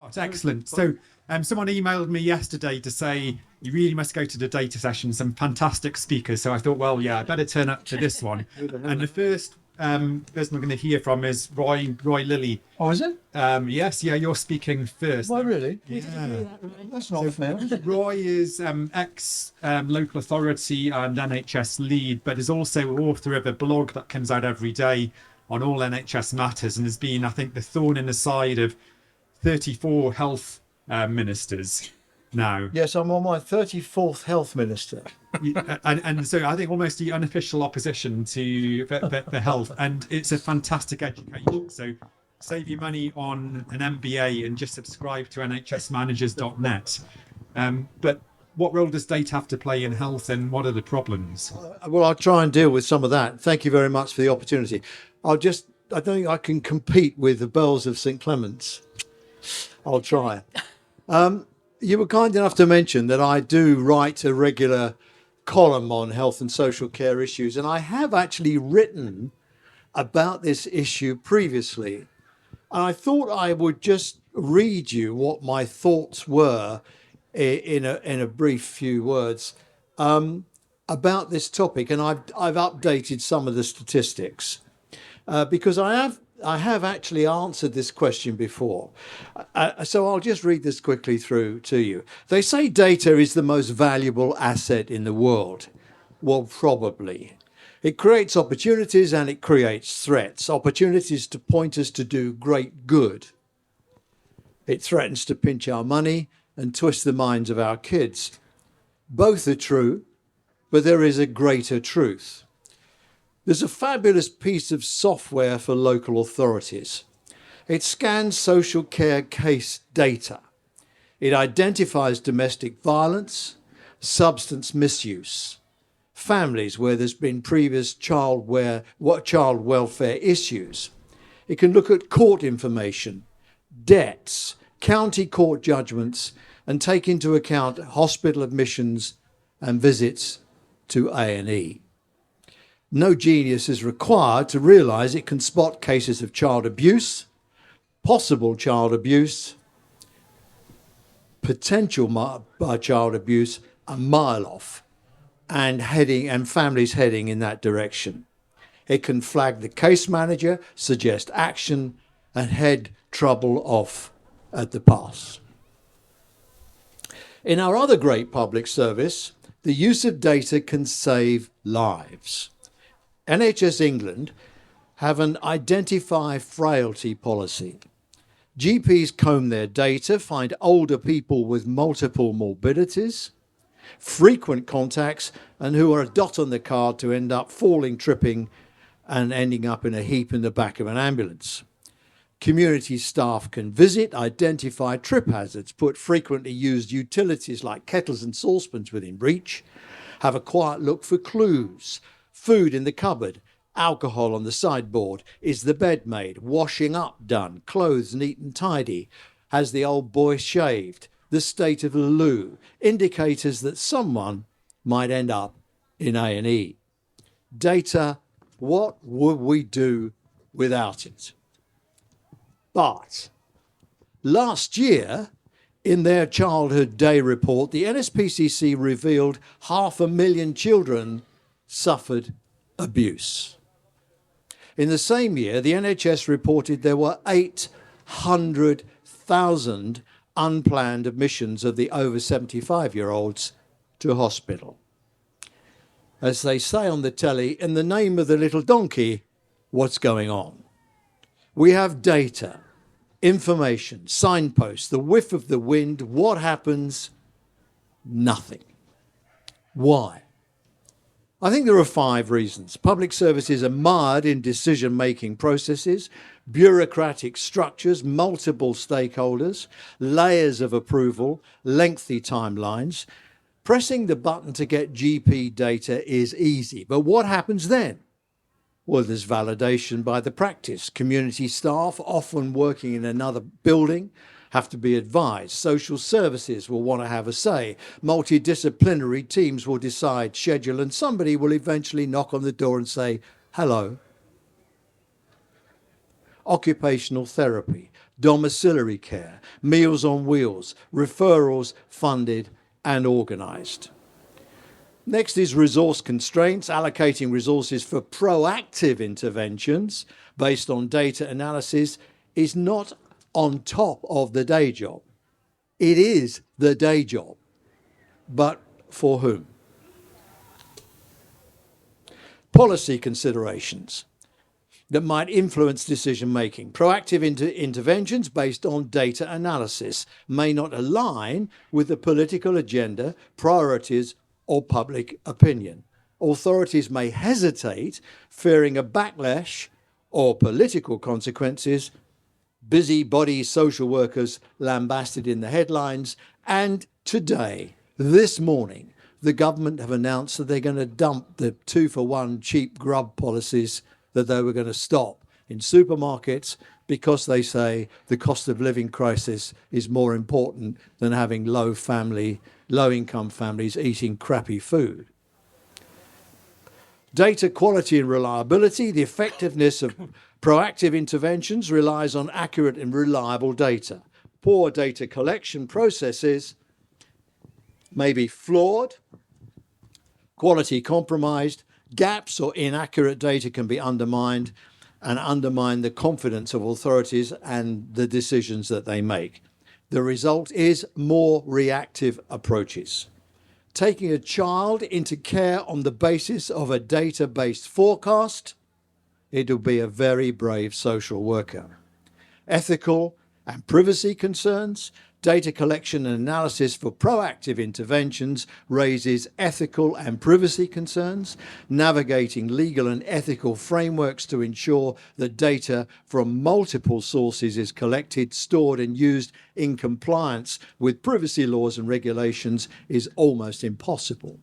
Oh, it's excellent. So, someone emailed me yesterday to say you really must go to the data session. Some fantastic speakers. So I thought, well, yeah, I better turn up to this one. And the first person we're going to hear from is Roy Lilley. Oh, is it? Yes, yeah, you're speaking first. Why, really? Yeah. That's not fair. Roy is ex local authority and NHS lead, but is also author of a blog that comes out every day on all NHS matters, and has been, I think, the thorn in the side of 34 health ministers now. Yes, I'm on my 34th health minister. And so I think almost the unofficial opposition to for health, and it's a fantastic education. So save your money on an MBA and just subscribe to nhsmanagers.net. But what role does data have to play in health, and what are the problems? Well, I'll try and deal with some of that. Thank you very much for the opportunity. I don't think I can compete with the bells of St. Clement's. I'll try. You were kind enough to mention that I do write a regular column on health and social care issues, and I have actually written about this issue previously. And I thought I would just read you what my thoughts were in a brief few words about this topic, and I've updated some of the statistics because I have actually answered this question before. So I'll just read this quickly through to you. They say data is the most valuable asset in the world. Well, probably. It creates opportunities and it creates threats. Opportunities to point us to do great good. It threatens to pinch our money and twist the minds of our kids. Both are true, but there is a greater truth. There's a fabulous piece of software for local authorities. It scans social care case data. It identifies domestic violence, substance misuse, families where there's been previous child welfare issues. It can look at court information, debts, county court judgments, and take into account hospital admissions and visits to A&E. No genius is required to realise it can spot cases of child abuse, possible child abuse, potential child abuse a mile off, and families heading in that direction. It can flag the case manager, suggest action, and head trouble off at the pass. In our other great public service, the use of data can save lives. NHS England have an identify frailty policy. GPs comb their data, find older people with multiple morbidities, frequent contacts, and who are a dot on the card to end up falling, tripping, and ending up in a heap in the back of an ambulance. Community staff can visit, identify trip hazards, put frequently used utilities like kettles and saucepans within reach, have a quiet look for clues, food in the cupboard, alcohol on the sideboard, is the bed made, washing up done, clothes neat and tidy, has the old boy shaved, the state of the loo, indicators that someone might end up in A&E. Data, what would we do without it? But last year, in their Childhood Day report, the NSPCC revealed 500,000 children suffered abuse. In the same year, the NHS reported there were 800,000 unplanned admissions of the over 75-year-olds to hospital. As they say on the telly, in the name of the little donkey, what's going on? We have data, information, signposts, the whiff of the wind. What happens? Nothing. Why? I think there are 5 reasons. Public services are mired in decision-making processes, bureaucratic structures, multiple stakeholders, layers of approval, lengthy timelines. Pressing the button to get GP data is easy, but what happens then? Well, there's validation by the practice. Community staff, often working in another building, have to be advised. Social services will want to have a say. Multidisciplinary teams will decide schedule, and somebody will eventually knock on the door and say, hello. Occupational therapy, domiciliary care, Meals on Wheels, referrals funded and organised. Next is resource constraints. Allocating resources for proactive interventions based on data analysis is not on top of the day job. It is the day job, but for whom? Policy considerations that might influence decision making. Proactive interventions based on data analysis may not align with the political agenda, priorities, or public opinion. Authorities may hesitate, fearing a backlash or political consequences. Busybody social workers lambasted in the headlines. And today, this morning, the government have announced that they're going to dump the 2-for-1 cheap grub policies that they were going to stop in supermarkets because they say the cost of living crisis is more important than having low-income families eating crappy food. Data quality and reliability. The effectiveness of proactive interventions relies on accurate and reliable data. Poor data collection processes may be flawed, quality compromised, gaps or inaccurate data can be undermined and undermine the confidence of authorities and the decisions that they make. The result is more reactive approaches. Taking a child into care on the basis of a data-based forecast, it'll be a very brave social worker. Ethical and privacy concerns. Data collection and analysis for proactive interventions raises ethical and privacy concerns. Navigating legal and ethical frameworks to ensure that data from multiple sources is collected, stored and used in compliance with privacy laws and regulations is almost impossible.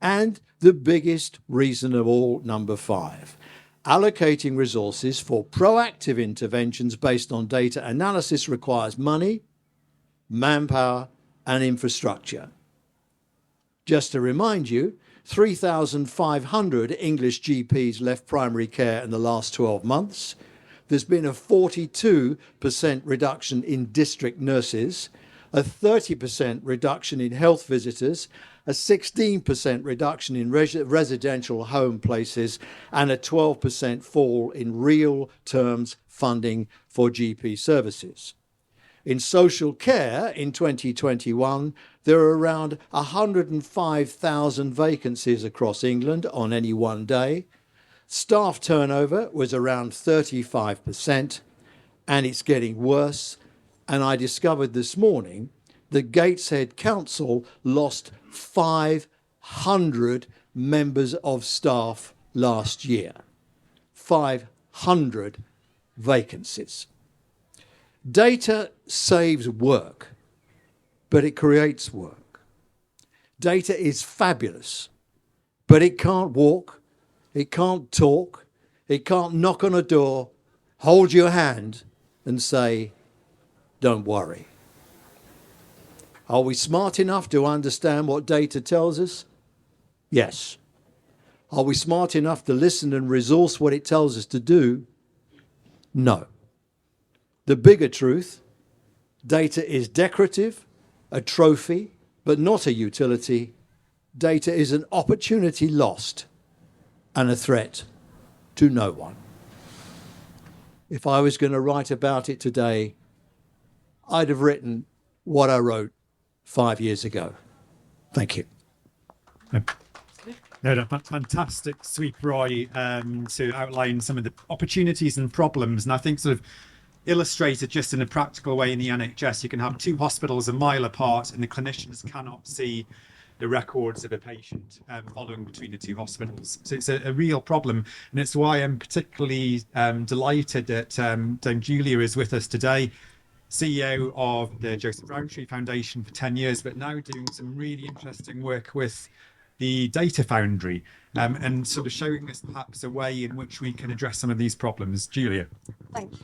And the biggest reason of all, number 5, allocating resources for proactive interventions based on data analysis requires money, manpower and infrastructure. Just to remind you, 3,500 English GPs left primary care in the last 12 months. There's been a 42% reduction in district nurses, a 30% reduction in health visitors, a 16% reduction in residential home places, and a 12% fall in real terms funding for GP services. In social care in 2021, there are around 105,000 vacancies across England on any one day. Staff turnover was around 35%, and it's getting worse. And I discovered this morning that Gateshead Council lost 500 members of staff last year. 500 vacancies. Data saves work, but it creates work. Data is fabulous, but it can't walk, it can't talk, it can't knock on a door, hold your hand and say, don't worry. Are we smart enough to understand what data tells us? Yes. Are we smart enough to listen and resource what it tells us to do? No. The bigger truth, data is decorative, a trophy, but not a utility. Data is an opportunity lost and a threat to no one. If I was going to write about it today, I'd have written what I wrote 5 years ago. Thank you. No, fantastic sweep, Roy, to outline some of the opportunities and problems. And I think sort of illustrated just in a practical way in the NHS, you can have 2 hospitals a mile apart and the clinicians cannot see the records of a patient following between the 2 hospitals. So it's a real problem. And it's why I'm particularly delighted that Dame Julia is with us today, CEO of the Joseph Rowntree Foundation for 10 years, but now doing some really interesting work with the Data Foundry and sort of showing us perhaps a way in which we can address some of these problems. Julia. Thank you.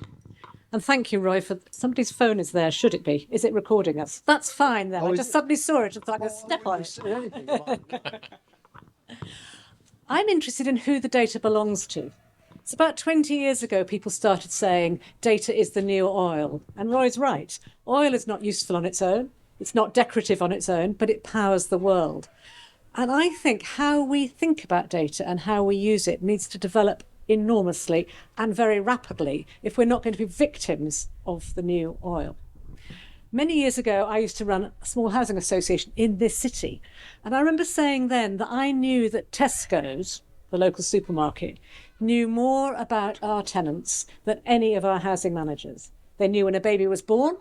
And thank you, Roy, for somebody's phone is there. Should it be? Is it recording us? That's fine then. I just suddenly saw it and thought I'd step on it. I'm interested in who the data belongs to. It's about 20 years ago, people started saying data is the new oil. And Roy's right. Oil is not useful on its own. It's not decorative on its own, but it powers the world. And I think how we think about data and how we use it needs to develop enormously and very rapidly if we're not going to be victims of the new oil. Many years ago, I used to run a small housing association in this city. And I remember saying then that I knew that Tesco's, the local supermarket, knew more about our tenants than any of our housing managers. They knew when a baby was born,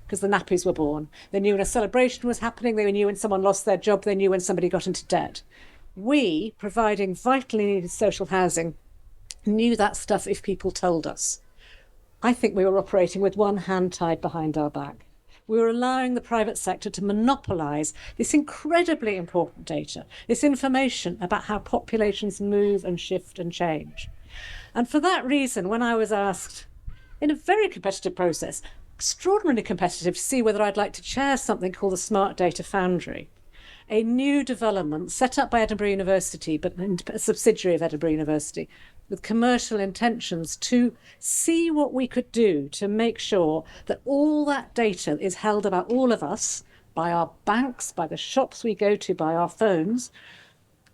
because the nappies were born. They knew when a celebration was happening. They knew when someone lost their job. They knew when somebody got into debt. We, providing vitally needed social housing, knew that stuff if people told us. I think we were operating with one hand tied behind our back. We were allowing the private sector to monopolise this incredibly important data, this information about how populations move and shift and change. And for that reason, when I was asked, in a very competitive process, extraordinarily competitive, to see whether I'd like to chair something called the Smart Data Foundry, a new development set up by Edinburgh University, but a subsidiary of Edinburgh University, with commercial intentions to see what we could do to make sure that all that data is held about all of us, by our banks, by the shops we go to, by our phones,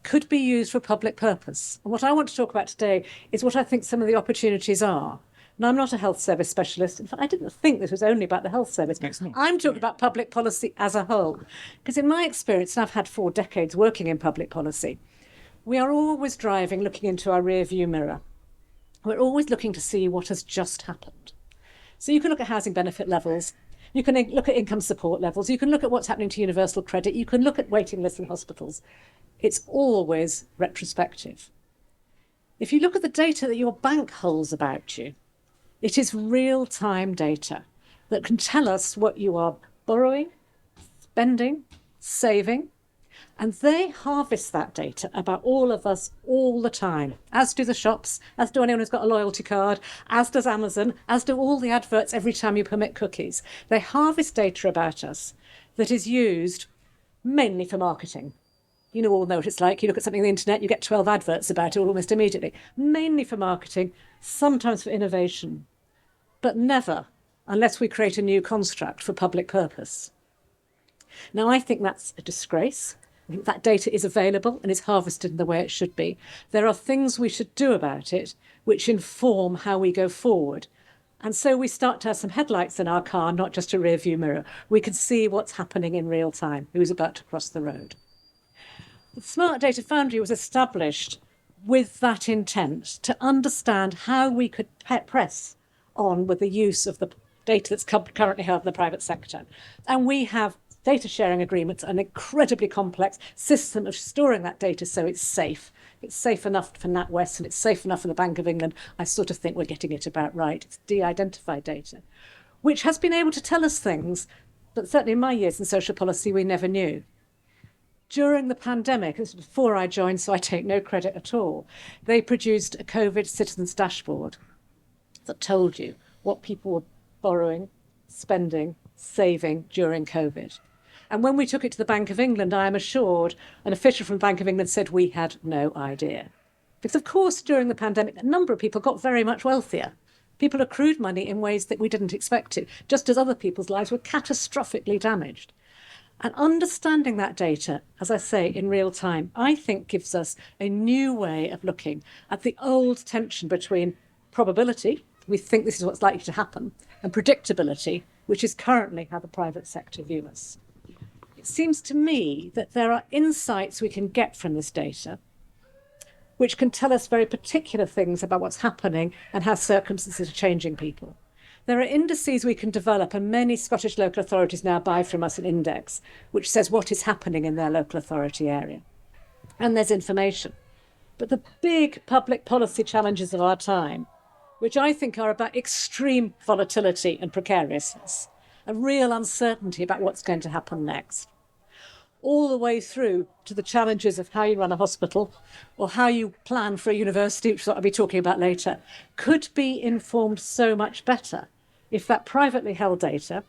could be used for public purpose. And what I want to talk about today is what I think some of the opportunities are. And I'm not a health service specialist. In fact, I didn't think this was only about the health service. I'm talking about public policy as a whole. Because in my experience, and I've had 4 decades working in public policy, we are always driving, looking into our rear view mirror. We're always looking to see what has just happened. So you can look at housing benefit levels, you can look at income support levels, you can look at what's happening to universal credit, you can look at waiting lists in hospitals. It's always retrospective. If you look at the data that your bank holds about you, it is real-time data that can tell us what you are borrowing, spending, saving, and they harvest that data about all of us all the time, as do the shops, as do anyone who's got a loyalty card, as does Amazon, as do all the adverts every time you permit cookies. They harvest data about us that is used mainly for marketing. You all know what it's like. You look at something on the internet, you get 12 adverts about it almost immediately. Mainly for marketing, sometimes for innovation, but never unless we create a new construct for public purpose. Now, I think that's a disgrace. I think that data is available and is harvested in the way it should be. There are things we should do about it which inform how we go forward. And so we start to have some headlights in our car, not just a rear view mirror. We can see what's happening in real time, who's about to cross the road. The Smart Data Foundry was established with that intent to understand how we could press on with the use of the data that's currently held in the private sector. And we have data sharing agreements, an incredibly complex system of storing that data so it's safe. It's safe enough for NatWest and it's safe enough for the Bank of England. I sort of think we're getting it about right. It's de-identified data, which has been able to tell us things that certainly in my years in social policy we never knew. During the pandemic, this was before I joined, so I take no credit at all, they produced a COVID citizens dashboard that told you what people were borrowing, spending, saving during COVID. And when we took it to the Bank of England, I am assured an official from the Bank of England said we had no idea. Because, of course, during the pandemic, a number of people got very much wealthier. People accrued money in ways that we didn't expect to, just as other people's lives were catastrophically damaged. And understanding that data, as I say, in real time, I think gives us a new way of looking at the old tension between probability, we think this is what's likely to happen, and predictability, which is currently how the private sector view us. It seems to me that there are insights we can get from this data which can tell us very particular things about what's happening and how circumstances are changing people. There are indices we can develop, and many Scottish local authorities now buy from us an index which says what is happening in their local authority area. And there's information. But the big public policy challenges of our time, which I think are about extreme volatility and precariousness, a real uncertainty about what's going to happen next, all the way through to the challenges of how you run a hospital or how you plan for a university, which is what I'll be talking about later, could be informed so much better if that privately held data,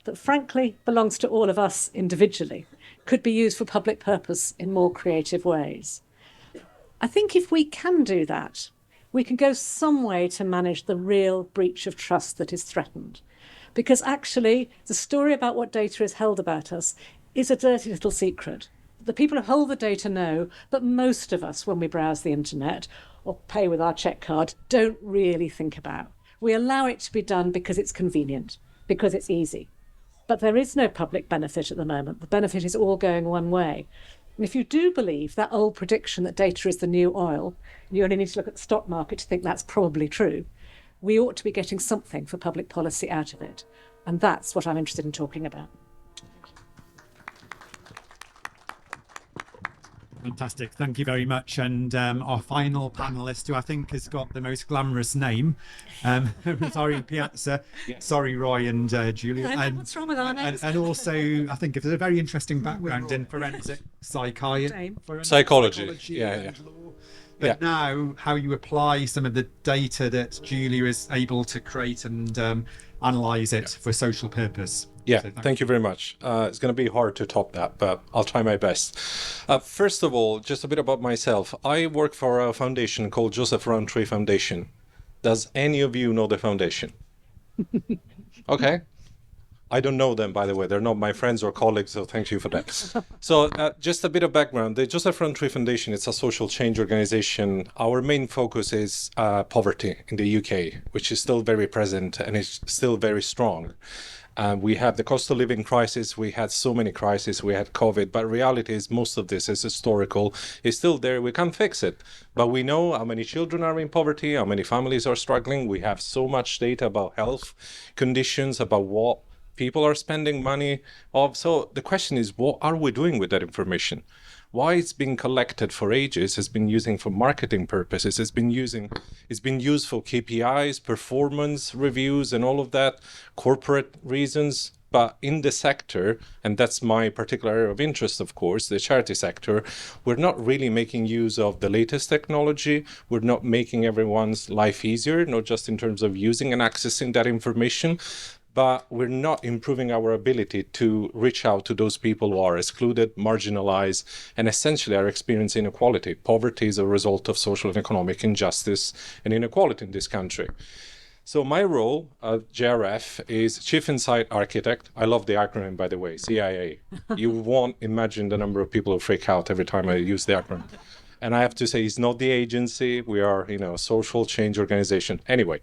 that frankly belongs to all of us individually, could be used for public purpose in more creative ways. I think if we can do that, we can go some way to manage the real breach of trust that is threatened. Because actually, the story about what data is held about us is a dirty little secret. The people who hold the data know, but most of us, when we browse the internet or pay with our check card, don't really think about. We allow it to be done because it's convenient, because it's easy. But there is no public benefit at the moment. The benefit is all going one way. And if you do believe that old prediction that data is the new oil, you only need to look at the stock market to think that's probably true, we ought to be getting something for public policy out of it. And that's what I'm interested in talking about. Fantastic. Thank you very much. And our final panelist, who I think has got the most glamorous name, Rosario Piazza. Sorry, Roy and Julia. And what's wrong with our names? And also, I think if there's a very interesting background in forensic psychology. Yeah. Law. But now, how you apply some of the data that Julia is able to create and analyze it for social purpose. Yeah, So thank you very much. It's going to be hard to top that, but I'll try my best. First of all, just a bit about myself. I work for a foundation called Joseph Rowntree Foundation. Does any of you know the foundation? Okay. I don't know them, by the way. They're not my friends or colleagues, so thank you for that. So just a bit of background. The Joseph Rowntree Foundation, it's a social change organization. Our main focus is poverty in the UK, which is still very present and is still very strong. We have the cost of living crisis. We had so many crises. We had COVID, but reality is most of this is historical. It's still there. We can't fix it, but we know how many children are in poverty, how many families are struggling. We have so much data about health conditions, about what people are spending money of. So the question is, what are we doing with that information? Why it's been collected for ages, has been using for marketing purposes, it's been used for KPIs, performance reviews and all of that, corporate reasons. But in the sector, and that's my particular area of interest, of course, the charity sector, we're not really making use of the latest technology. We're not making everyone's life easier, not just in terms of using and accessing that information, but we're not improving our ability to reach out to those people who are excluded, marginalized, and essentially are experiencing inequality. Poverty is a result of social and economic injustice and inequality in this country. So my role at JRF is Chief Insight Architect. I love the acronym, by the way, CIA. You won't imagine the number of people who freak out every time I use the acronym. And I have to say, it's not the agency. We are, a social change organization. Anyway.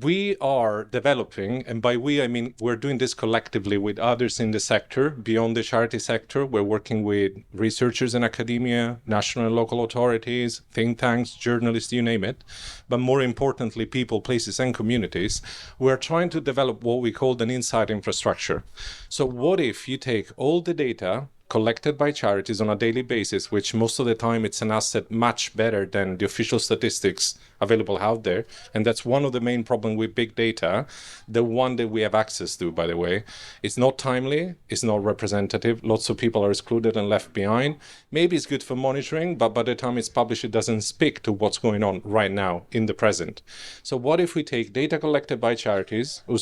We are developing, and by we, I mean we're doing this collectively with others in the sector, beyond the charity sector. We're working with researchers in academia, national and local authorities, think tanks, journalists, you name it. But more importantly, people, places, and communities. We're trying to develop what we call an insight infrastructure. So what if you take all the data collected by charities on a daily basis, which most of the time it's an asset much better than the official statistics available out there. And that's one of the main problems with big data, the one that we have access to, by the way. It's not timely, it's not representative. Lots of people are excluded and left behind. Maybe it's good for monitoring, but by the time it's published, it doesn't speak to what's going on right now in the present. So what if we take data collected by charities who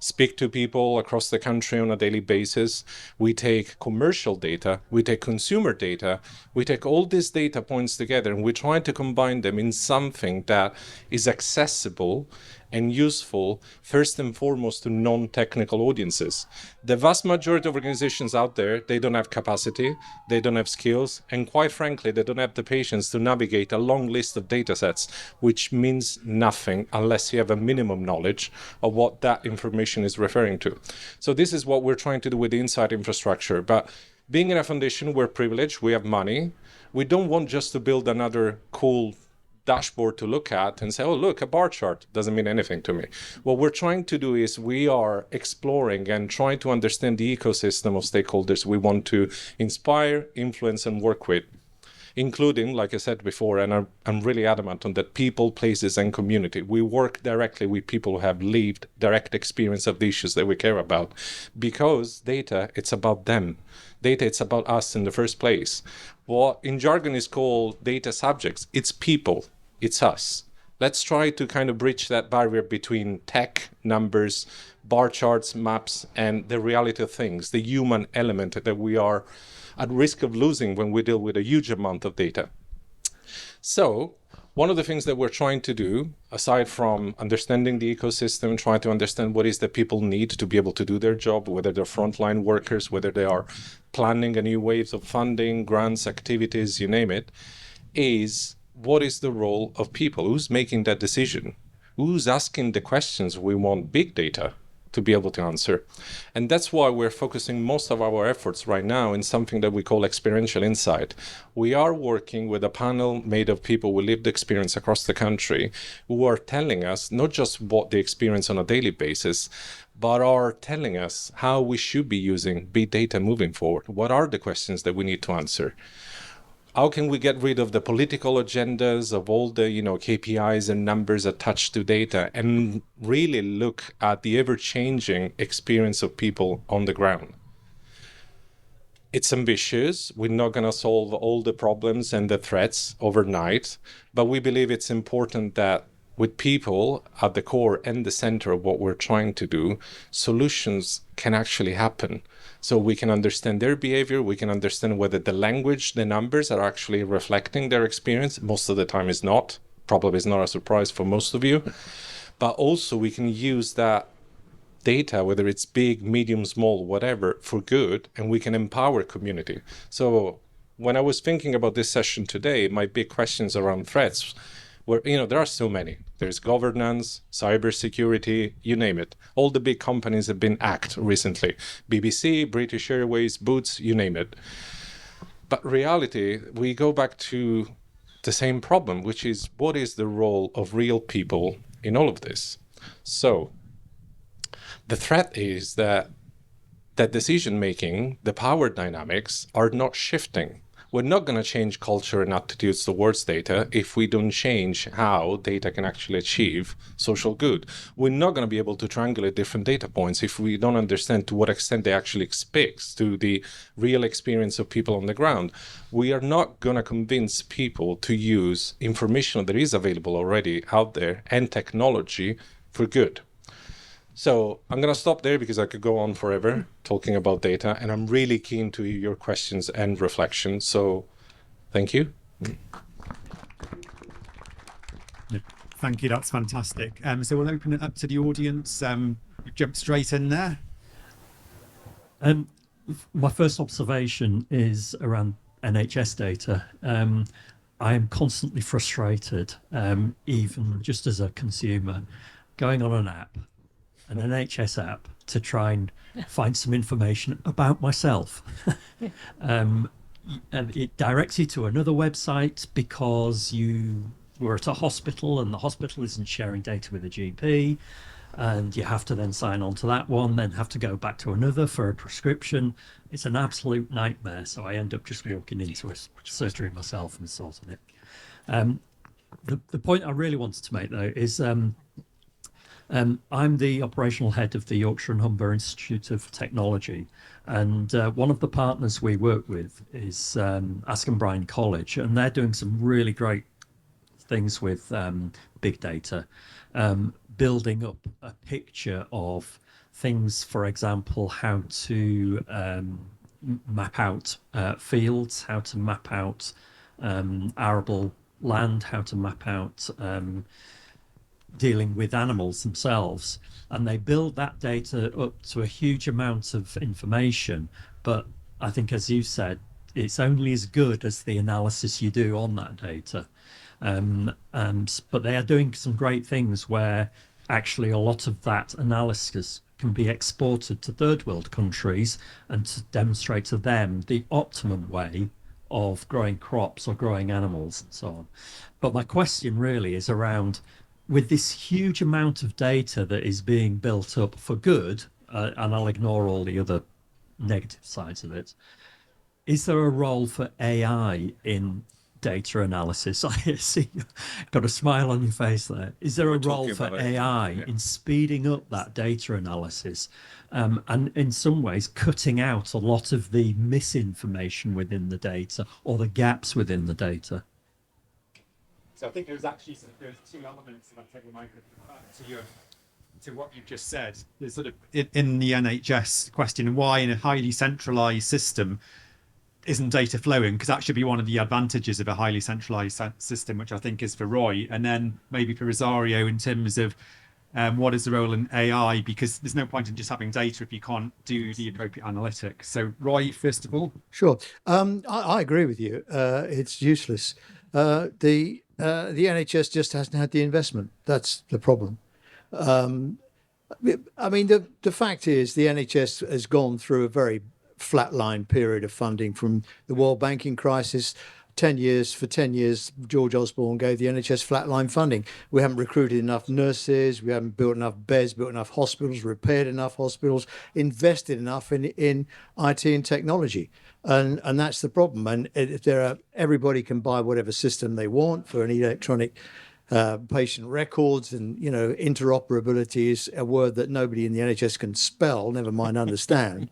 speak to people across the country on a daily basis. We take commercial data, we take consumer data, we take all these data points together and we try to combine them in something that is accessible and useful, first and foremost, to non-technical audiences. The vast majority of organizations out there, they don't have capacity, they don't have skills, and quite frankly, they don't have the patience to navigate a long list of data sets, which means nothing unless you have a minimum knowledge of what that information is referring to. So this is what we're trying to do with the insight infrastructure. But being in a foundation, we're privileged, we have money. We don't want just to build another cool dashboard to look at and say, oh, look, a bar chart doesn't mean anything to me. What we're trying to do is we are exploring and trying to understand the ecosystem of stakeholders we want to inspire, influence, and work with, including, like I said before, and I'm really adamant on that, people, places, and community. We work directly with people who have lived direct experience of the issues that we care about, because data, it's about them. Data, it's about us in the first place. What in jargon is called data subjects, it's people, it's us. Let's try to kind of bridge that barrier between tech, numbers, bar charts, maps, and the reality of things, the human element that we are at risk of losing when we deal with a huge amount of data. So One of the things that we're trying to do, aside from understanding the ecosystem, trying to understand what is that people need to be able to do their job, whether they're frontline workers, whether they are planning a new waves of funding, grants, activities, you name it, is what is the role of people? Who's making that decision? Who's asking the questions we want big data to be able to answer? And that's why we're focusing most of our efforts right now in something that we call experiential insight. We are working with a panel made of people with lived experience across the country who are telling us not just what they experience on a daily basis, but are telling us how we should be using big data moving forward. What are the questions that we need to answer? How can we get rid of the political agendas of all the, KPIs and numbers attached to data and really look at the ever-changing experience of people on the ground? It's ambitious. We're not going to solve all the problems and the threats overnight, but we believe it's important that with people at the core and the center of what we're trying to do, solutions can actually happen. So we can understand their behavior, we can understand whether the language, the numbers are actually reflecting their experience. Most of the time is not, probably is not a surprise for most of you. But also we can use that data, whether it's big, medium, small, whatever, for good, and we can empower community. So when I was thinking about this session today, my big questions around threats were, there are so many. There's governance, cybersecurity, you name it. All the big companies have been hacked recently. BBC, British Airways, Boots, you name it. But reality, we go back to the same problem, which is what is the role of real people in all of this? So the threat is that decision-making, the power dynamics are not shifting. We're not going to change culture and attitudes towards data if we don't change how data can actually achieve social good. We're not going to be able to triangulate different data points if we don't understand to what extent they actually speaks to the real experience of people on the ground. We are not going to convince people to use information that is available already out there and technology for good. So I'm going to stop there because I could go on forever talking about data, and I'm really keen to hear your questions and reflections. So thank you. Thank you. That's fantastic. So we'll open it up to the audience. Jump straight in there. My first observation is around NHS data. I am constantly frustrated, even just as a consumer, going on an NHS app, to try and find some information about myself. And it directs you to another website because you were at a hospital and the hospital isn't sharing data with the GP, and you have to then sign on to that one, then have to go back to another for a prescription. It's an absolute nightmare. So I end up just walking into a surgery myself and sorting it. The point I really wanted to make, though, is I'm the operational head of the Yorkshire and Humber Institute of Technology, and one of the partners we work with is Askham Bryan College, and they're doing some really great things with big data, building up a picture of things, for example, how to map out fields, how to map out arable land, how to map out dealing with animals themselves, and they build that data up to a huge amount of information. But I think, as you said, it's only as good as the analysis you do on that data. But they are doing some great things where actually a lot of that analysis can be exported to third world countries and to demonstrate to them the optimum way of growing crops or growing animals and so on. But my question really is around, with this huge amount of data that is being built up for good, and I'll ignore all the other negative sides of it, is there a role for AI in data analysis? I see you've got a smile on your face there. Is there a role for AI in speeding up that data analysis, and in some ways cutting out a lot of the misinformation within the data or the gaps within the data? So I think there's two elements, and I'll take the microphone back to what you've just said. There's sort of in the NHS question, why in a highly centralised system isn't data flowing, because that should be one of the advantages of a highly centralized system, which I think is for Roy, and then maybe for Rosario in terms of what is the role in AI, because there's no point in just having data if you can't do the appropriate analytics. So Roy, first of all. Sure. I agree with you. It's useless. The NHS just hasn't had the investment. That's the problem. I mean, the fact is the NHS has gone through a very flatline period of funding from the world banking crisis. 10 years, for 10 years, George Osborne gave the NHS flatline funding. We haven't recruited enough nurses, we haven't built enough beds, built enough hospitals, repaired enough hospitals, invested enough in IT and technology. And that's the problem. And everybody can buy whatever system they want for an electronic patient records, and interoperability is a word that nobody in the NHS can spell, never mind understand.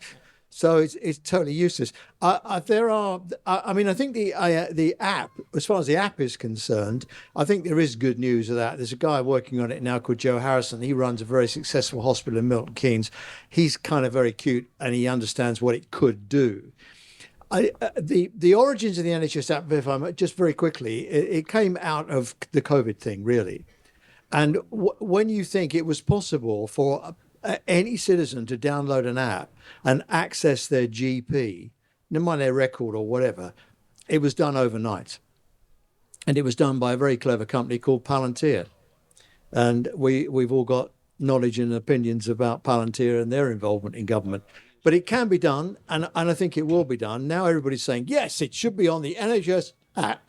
So it's totally useless. I think the app, as far as the app is concerned, I think there is good news of that. There's a guy working on it now called Joe Harrison. He runs a very successful hospital in Milton Keynes. He's kind of very cute and he understands what it could do. The origins of the NHS app, if I'm just very quickly, it came out of the COVID thing, really. And when you think it was possible for any citizen to download an app and access their GP, no matter their record or whatever, it was done overnight. And it was done by a very clever company called Palantir. And we've all got knowledge and opinions about Palantir and their involvement in government. But it can be done, and I think it will be done. Now everybody's saying, yes, it should be on the NHS app.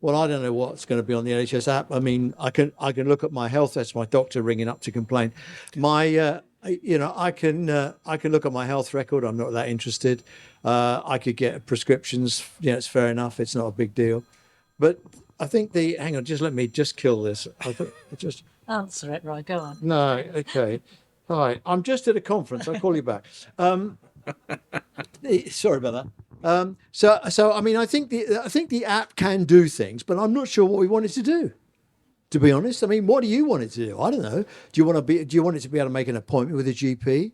Well, I don't know what's going to be on the NHS app. I mean, I can look at my health. That's my doctor ringing up to complain. I can look at my health record. I'm not that interested. I could get prescriptions. It's fair enough. It's not a big deal. But I think hang on, let me kill this. Answer it, Roy. Go on. No, okay. All right. I'm just at a conference. I'll call you back. Sorry about that. So I mean, I think the app can do things, but I'm not sure what we want it to do. To be honest, I mean, what do you want it to do? I don't know. Do you want it to be able to make an appointment with a GP?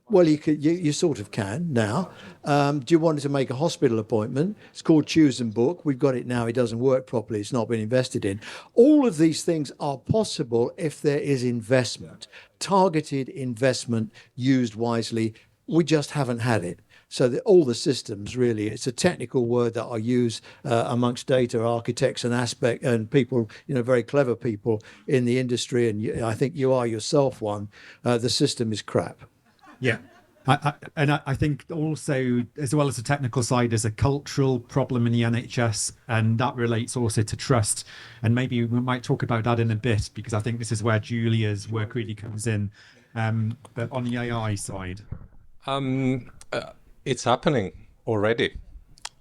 Well, you sort of can now. Do you want it to make a hospital appointment? It's called Choose and Book. We've got it now. It doesn't work properly. It's not been invested in. All of these things are possible if there is investment, targeted investment used wisely. We just haven't had it. So all the systems, really, it's a technical word that I use amongst data architects and people, very clever people in the industry. And I think you are yourself one. The system is crap. Yeah. I think also, as well as the technical side, there's a cultural problem in the NHS, and that relates also to trust. And maybe we might talk about that in a bit, because I think this is where Julia's work really comes in. But on the AI side. It's happening already.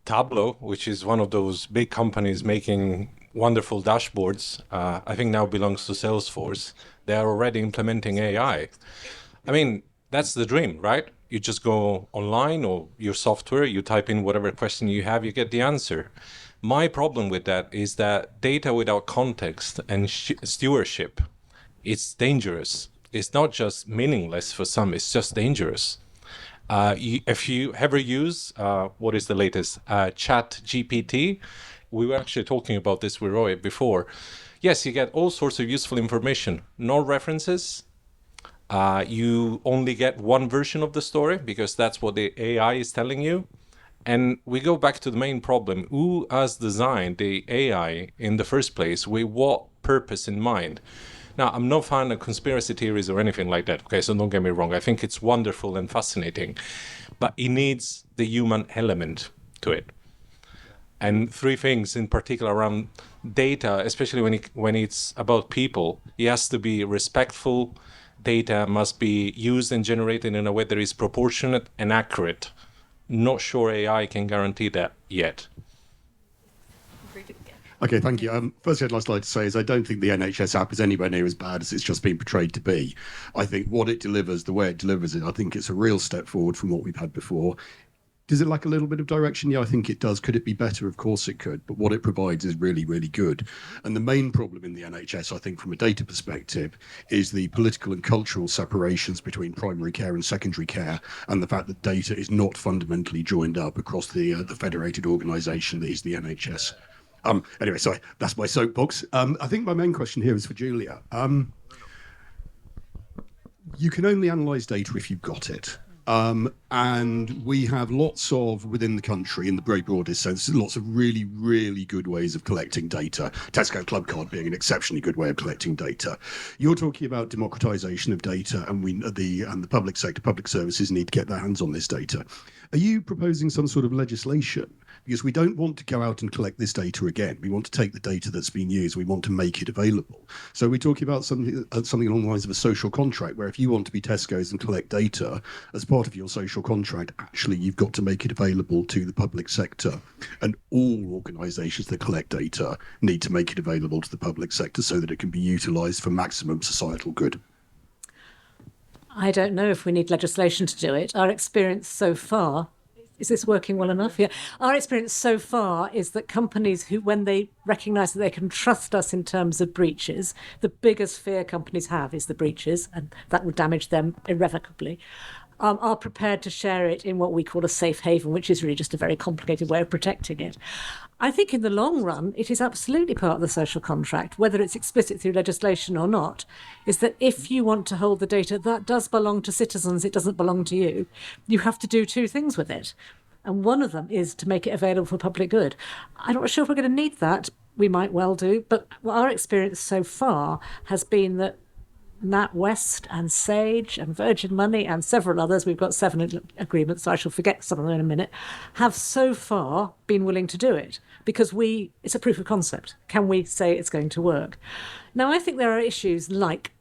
Tableau, which is one of those big companies making wonderful dashboards, I think now belongs to Salesforce. They are already implementing AI. I mean, that's the dream, right? You just go online or your software, you type in whatever question you have, you get the answer. My problem with that is that data without context and stewardship, it's dangerous. It's not just meaningless for some, it's just dangerous. If you ever use, what is the latest, Chat GPT, we were actually talking about this with Roy before. Yes, you get all sorts of useful information, no references. You only get one version of the story because that's what the AI is telling you. And we go back to the main problem. Who has designed the AI in the first place? With what purpose in mind? Now, I'm not a fan of conspiracy theories or anything like that. Okay, so don't get me wrong. I think it's wonderful and fascinating, but it needs the human element to it. And three things in particular around data, especially when it's about people. It has to be respectful. Data must be used and generated in a way that is proportionate and accurate. Not sure AI can guarantee that yet. Okay, thank you. Firstly, I'd like to say is I don't think the NHS app is anywhere near as bad as it's just been portrayed to be. I think what it delivers, the way it delivers it, I think it's a real step forward from what we've had before. Does it lack a little bit of direction? Yeah, I think it does. Could it be better? Of course it could. But what it provides is really, really good. And the main problem in the NHS, I think, from a data perspective, is the political and cultural separations between primary care and secondary care, and the fact that data is not fundamentally joined up across the federated organisation that is the NHS. Anyway, sorry, that's my soapbox. I think my main question here is for Julia. You can only analyse data if you've got it. And we have lots of, within the country, in the very broadest sense, lots of really, really good ways of collecting data. Tesco Club Card being an exceptionally good way of collecting data. You're talking about democratisation of data, and the public sector, public services need to get their hands on this data. Are you proposing some sort of legislation? Because we don't want to go out and collect this data again. We want to take the data that's been used. We want to make it available. So we're talking about something along the lines of a social contract, where if you want to be Tesco's and collect data as part of your social contract, actually you've got to make it available to the public sector. And all organisations that collect data need to make it available to the public sector so that it can be utilised for maximum societal good. I don't know if we need legislation to do it. Our experience so far, is this working well enough? Yeah. Our experience so far is that companies who, when they recognise that they can trust us in terms of breaches, the biggest fear companies have is the breaches, and that would damage them irrevocably, are prepared to share it in what we call a safe haven, which is really just a very complicated way of protecting it. I think in the long run, it is absolutely part of the social contract, whether it's explicit through legislation or not, is that if you want to hold the data that does belong to citizens, it doesn't belong to you, you have to do two things with it. And one of them is to make it available for public good. I'm not sure if we're going to need that. We might well do. But our experience so far has been that NatWest and Sage and Virgin Money and several others, we've got 7 agreements, so I shall forget some of them in a minute, have so far been willing to do it because it's a proof of concept. Can we say it's going to work? Now, I think there are issues like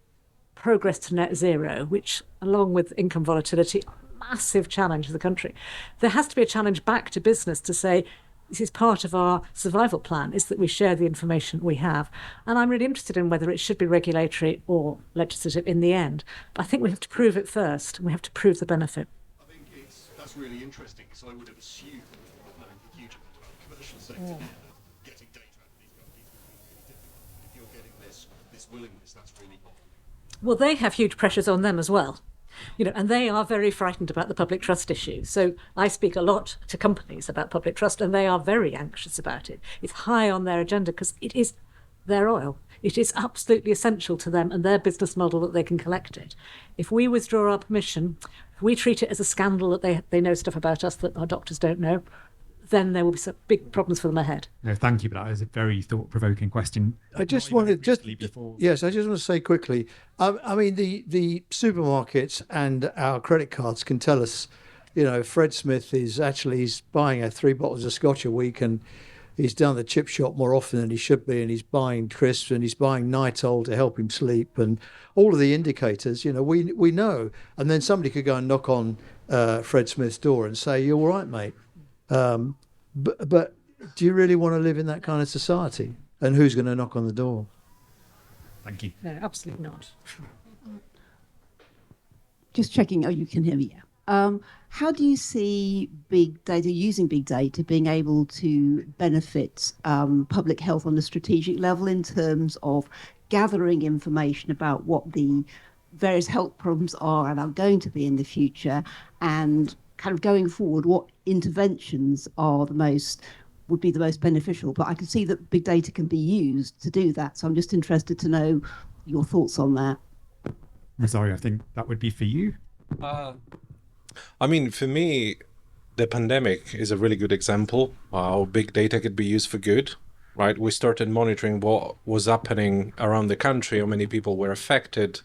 progress to net zero, which, along with income volatility, massive challenge for the country. There has to be a challenge back to business to say, this is part of our survival plan, is that we share the information we have. And I'm really interested in whether it should be regulatory or legislative in the end. But I think we have to prove it first, and we have to prove the benefit. I think that's really interesting, because I would have assumed that the huge amount of commercial sector getting data out of these companies would be really difficult. If you're getting this willingness, that's really important. Well, they have huge pressures on them as well. And they are very frightened about the public trust issue. So I speak a lot to companies about public trust, and they are very anxious about it. It's high on their agenda because it is their oil. It is absolutely essential to them and their business model that they can collect it. If we withdraw our permission, if we treat it as a scandal that they know stuff about us that our doctors don't know, then there will be some big problems for them ahead. No, thank you for that. It was a very thought-provoking question. I just wanted before... Yes, I just want to say quickly. I mean, the supermarkets and our credit cards can tell us. Fred Smith he's buying 3 bottles of Scotch a week, and he's down the chip shop more often than he should be, and he's buying crisps and he's buying Nitol to help him sleep, and all of the indicators. We know. And then somebody could go and knock on Fred Smith's door and say, "You're all right, mate." But do you really want to live in that kind of society? And who's going to knock on the door? Thank you. No, absolutely not. Just checking. Oh, you can hear me. Yeah. How do you see big data, using big data, being able to benefit public health on a strategic level in terms of gathering information about what the various health problems are and are going to be in the future, and kind of going forward, what interventions would be the most beneficial? But I can see that big data can be used to do that. So I'm just interested to know your thoughts on that. Rosario, I think that would be for you. I mean, for me, the pandemic is a really good example how big data could be used for good, right? We started monitoring what was happening around the country, how many people were affected.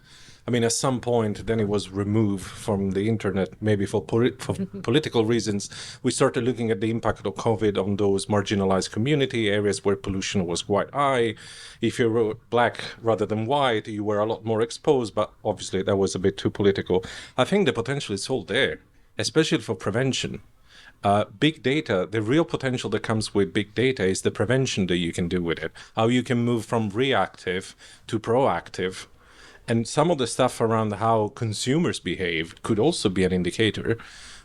I mean, at some point, then it was removed from the internet, maybe for political reasons. We started looking at the impact of COVID on those marginalized community areas where pollution was quite high. If you were black rather than white, you were a lot more exposed, but obviously that was a bit too political. I think the potential is all there, especially for prevention. Big data, the real potential that comes with big data is the prevention that you can do with it, how you can move from reactive to proactive. And some of the stuff around how consumers behave could also be an indicator.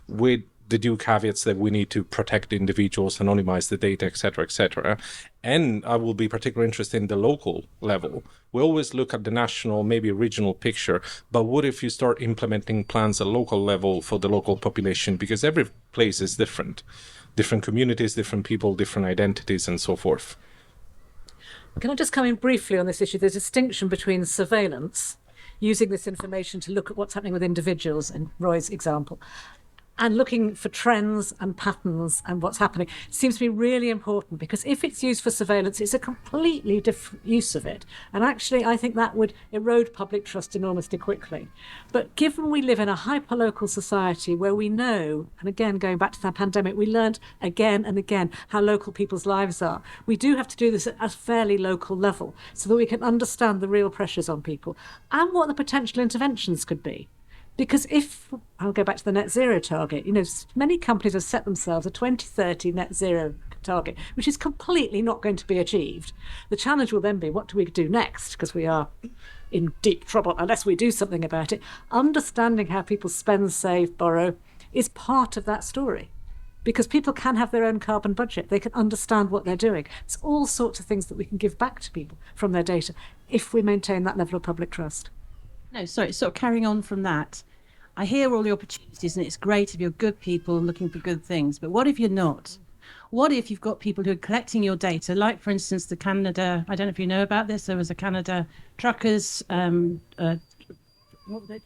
With the due caveats that we need to protect individuals, anonymize the data, etc., etc. And I will be particularly interested in the local level. We always look at the national, maybe regional picture, but what if you start implementing plans at local level for the local population? Because every place is different. Different communities, different people, different identities, and so forth. Can I just come in briefly on this issue? There's a distinction between surveillance, using this information to look at what's happening with individuals, in Roy's example, and looking for trends and patterns and what's happening. It seems to be really important, because if it's used for surveillance, it's a completely different use of it. And actually, I think that would erode public trust enormously quickly. But given we live in a hyper-local society where we know, and again, going back to the pandemic, we learned again and again how local people's lives are. We do have to do this at a fairly local level so that we can understand the real pressures on people and what the potential interventions could be. Because if, I'll go back to the net zero target, many companies have set themselves a 2030 net zero target, which is completely not going to be achieved. The challenge will then be, what do we do next? Because we are in deep trouble unless we do something about it. Understanding how people spend, save, borrow is part of that story. Because people can have their own carbon budget. They can understand what they're doing. It's all sorts of things that we can give back to people from their data if we maintain that level of public trust. No, sorry, sort of carrying on from that. I hear all the opportunities, and it's great if you're good people looking for good things. But what if you're not? What if you've got people who are collecting your data, like, for instance, the Canada, I don't know if you know about this, there was a Canada truckers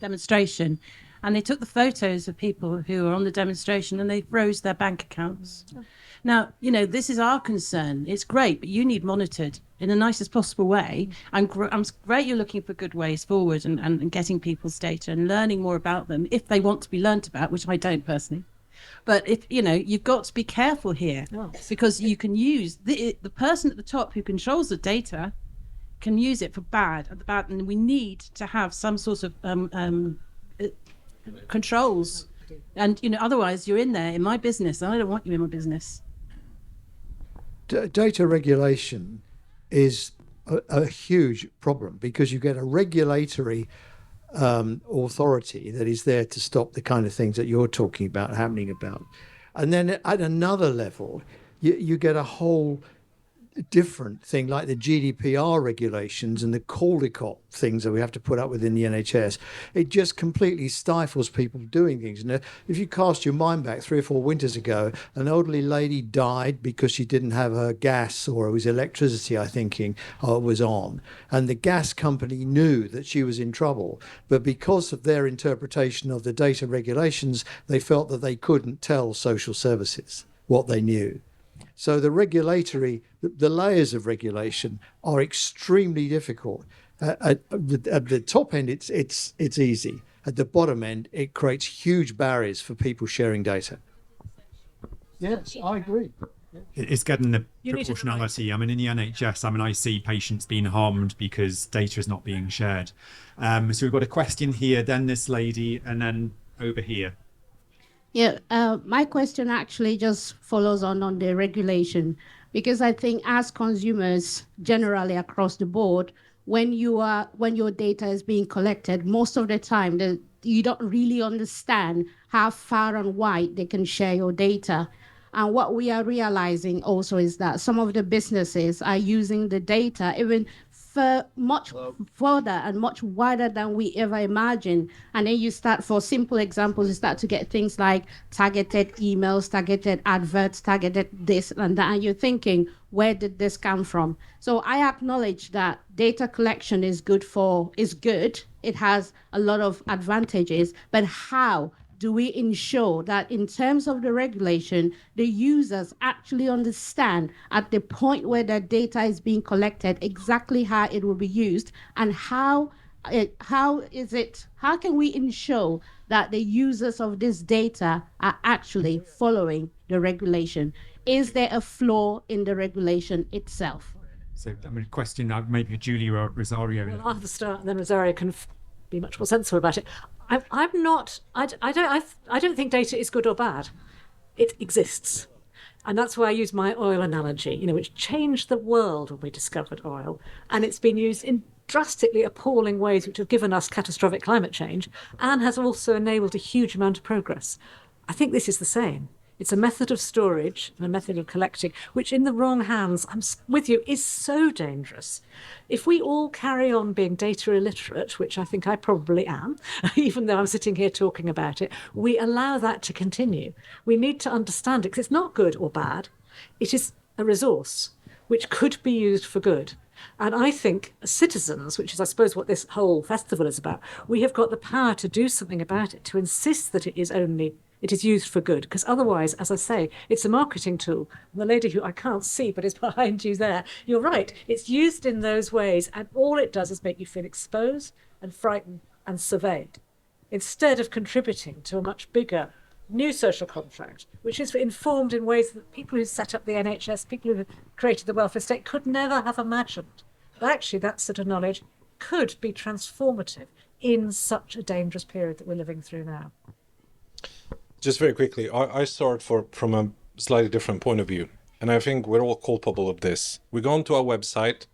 demonstration, and they took the photos of people who were on the demonstration and they froze their bank accounts. Now, this is our concern. It's great, but you need monitored in the nicest possible way. I'm great you're looking for good ways forward and getting people's data and learning more about them if they want to be learnt about, which I don't personally. But if you've got to be careful here, because you can use the person at the top who controls the data can use it for bad, and we need to have some sort of controls. And otherwise you're in there in my business, and I don't want you in my business. Data regulation is a huge problem, because you get a regulatory authority that is there to stop the kind of things that you're talking about happening about. And then at another level, you get a whole different thing like the GDPR regulations and the Caldecott things that we have to put up with in the NHS. It just completely stifles people doing things. And if you cast your mind back 3 or 4 winters ago, an elderly lady died because she didn't have her gas, or it was electricity, I think, was on. And the gas company knew that she was in trouble. But because of their interpretation of the data regulations, they felt that they couldn't tell social services what they knew. So the layers of regulation are extremely difficult. At the top end, it's easy. At the bottom end, it creates huge barriers for people sharing data. Yes, I agree. It's getting the proportionality. I mean, in the NHS, I see patients being harmed because data is not being shared. So we've got a question here, then this lady, and then over here. Yeah, my question actually just follows on the regulation, because I think as consumers generally across the board, when your data is being collected, most of the time you don't really understand how far and wide they can share your data. And what we are realizing also is that some of the businesses are using the data even for much further and much wider than we ever imagined. And then you start, for simple examples, you start to get things like targeted emails, targeted adverts, targeted this and that. And you're thinking, where did this come from? So I acknowledge that data collection is good. It has a lot of advantages, but how do we ensure that in terms of the regulation, the users actually understand at the point where their data is being collected exactly how it will be used, and how can we ensure that the users of this data are actually following the regulation? Is there a flaw in the regulation itself? So, question maybe Julie or Rosario. Well, I'll have to start, and then Rosario can be much more sensible about it. I don't think data is good or bad. It exists. And that's why I use my oil analogy, which changed the world when we discovered oil. And it's been used in drastically appalling ways which have given us catastrophic climate change and has also enabled a huge amount of progress. I think this is the same. It's a method of storage and a method of collecting, which in the wrong hands, with you, is so dangerous. If we all carry on being data illiterate, which I think I probably am, even though I'm sitting here talking about it, we allow that to continue. We need to understand it, because it's not good or bad. It is a resource which could be used for good. And I think as citizens, which is, I suppose, what this whole festival is about, we have got the power to do something about it, to insist that it is used for good, because otherwise, as I say, it's a marketing tool. And the lady who I can't see but is behind you there, you're right, it's used in those ways, and all it does is make you feel exposed and frightened and surveyed, instead of contributing to a much bigger new social contract, which is informed in ways that people who set up the NHS, people who created the welfare state could never have imagined. But actually, that sort of knowledge could be transformative in such a dangerous period that we're living through now. Just very quickly, I start from a slightly different point of view, and I think we're all culpable of this. We go onto our website,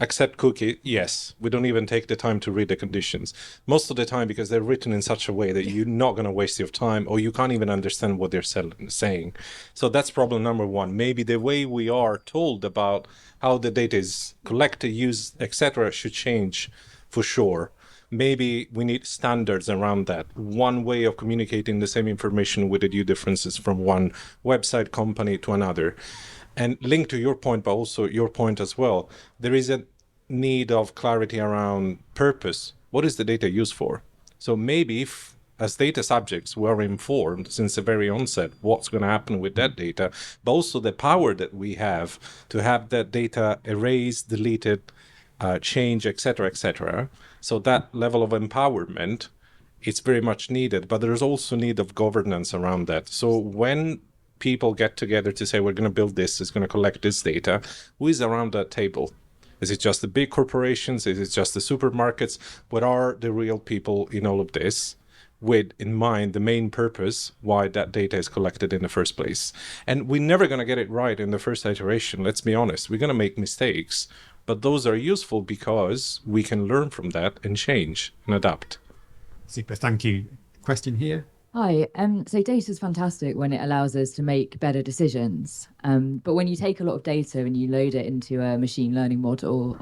accept cookie, yes. We don't even take the time to read the conditions. Most of the time, because they're written in such a way that you're not going to waste your time, or you can't even understand what they're saying. So that's problem number one. Maybe the way we are told about how the data is collected, used, etc. should change for sure. Maybe we need standards around that. One way of communicating the same information with the due differences from one website company to another. And linked to your point, but also your point as well, there is a need of clarity around purpose. What is the data used for? So maybe if, as data subjects, we are informed since the very onset what's going to happen with that data, but also the power that we have to have that data erased, deleted, change, etc. So that level of empowerment, it's very much needed, but there's also need of governance around that. So when people get together to say, we're going to build this, it's going to collect this data, who is around that table? Is it just the big corporations? Is it just the supermarkets? What are the real people in all of this, with in mind the main purpose why that data is collected in the first place? And we're never going to get it right in the first iteration. Let's be honest. We're going to make mistakes, but those are useful because we can learn from that and change and adapt. Super, thank you. Question here. Hi, so data is fantastic when it allows us to make better decisions. But when you take a lot of data and you load it into a machine learning model,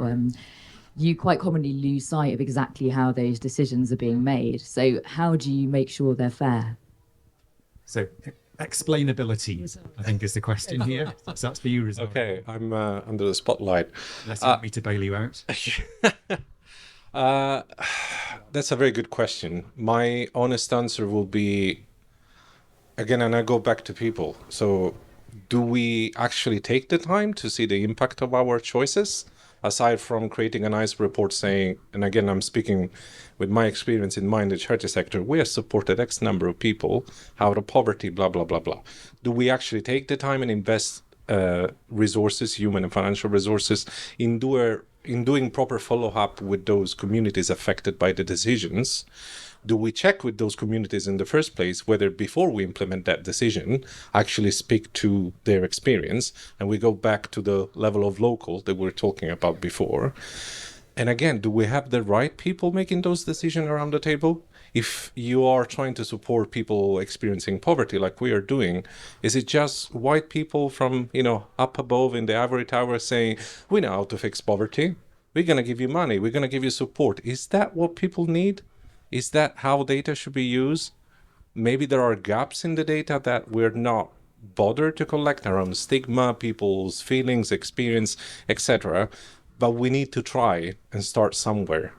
you quite commonly lose sight of exactly how those decisions are being made. So how do you make sure they're fair? So explainability, I think, is the question here. So that's for you, Rosario. Okay, I'm under the spotlight. Unless you want me to bail you out. That's a very good question. My honest answer will be, again, and I go back to people. So do we actually take the time to see the impact of our choices? Aside from creating a nice report saying, and again, I'm speaking with my experience in mind, the charity sector, we have supported X number of people out of poverty, blah, blah, blah, blah. Do we actually take the time and invest resources, human and financial resources, in doing proper follow-up with those communities affected by the decisions? Do we check with those communities in the first place whether before we implement that decision actually speak to their experience, and we go back to the level of local that we were talking about before? And again, do we have the right people making those decisions around the table? If you are trying to support people experiencing poverty like we are doing, is it just white people from, up above in the ivory tower saying, we know how to fix poverty, we're going to give you money, we're going to give you support? Is that what people need? Is that how data should be used? Maybe there are gaps in the data that we're not bothered to collect around stigma, people's feelings, experience, etc. But we need to try and start somewhere.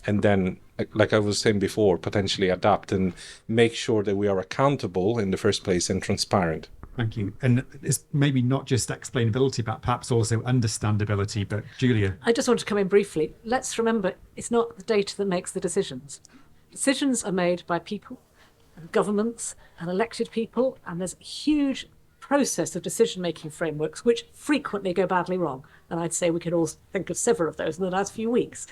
And then, like I was saying before, potentially adapt and make sure that we are accountable in the first place and transparent. Thank you. And it's maybe not just explainability, but perhaps also understandability. But Julia. I just want to come in briefly. Let's remember, it's not the data that makes the decisions. Decisions are made by people and governments and elected people, and there's a huge process of decision-making frameworks which frequently go badly wrong. And I'd say we could all think of several of those in the last few weeks.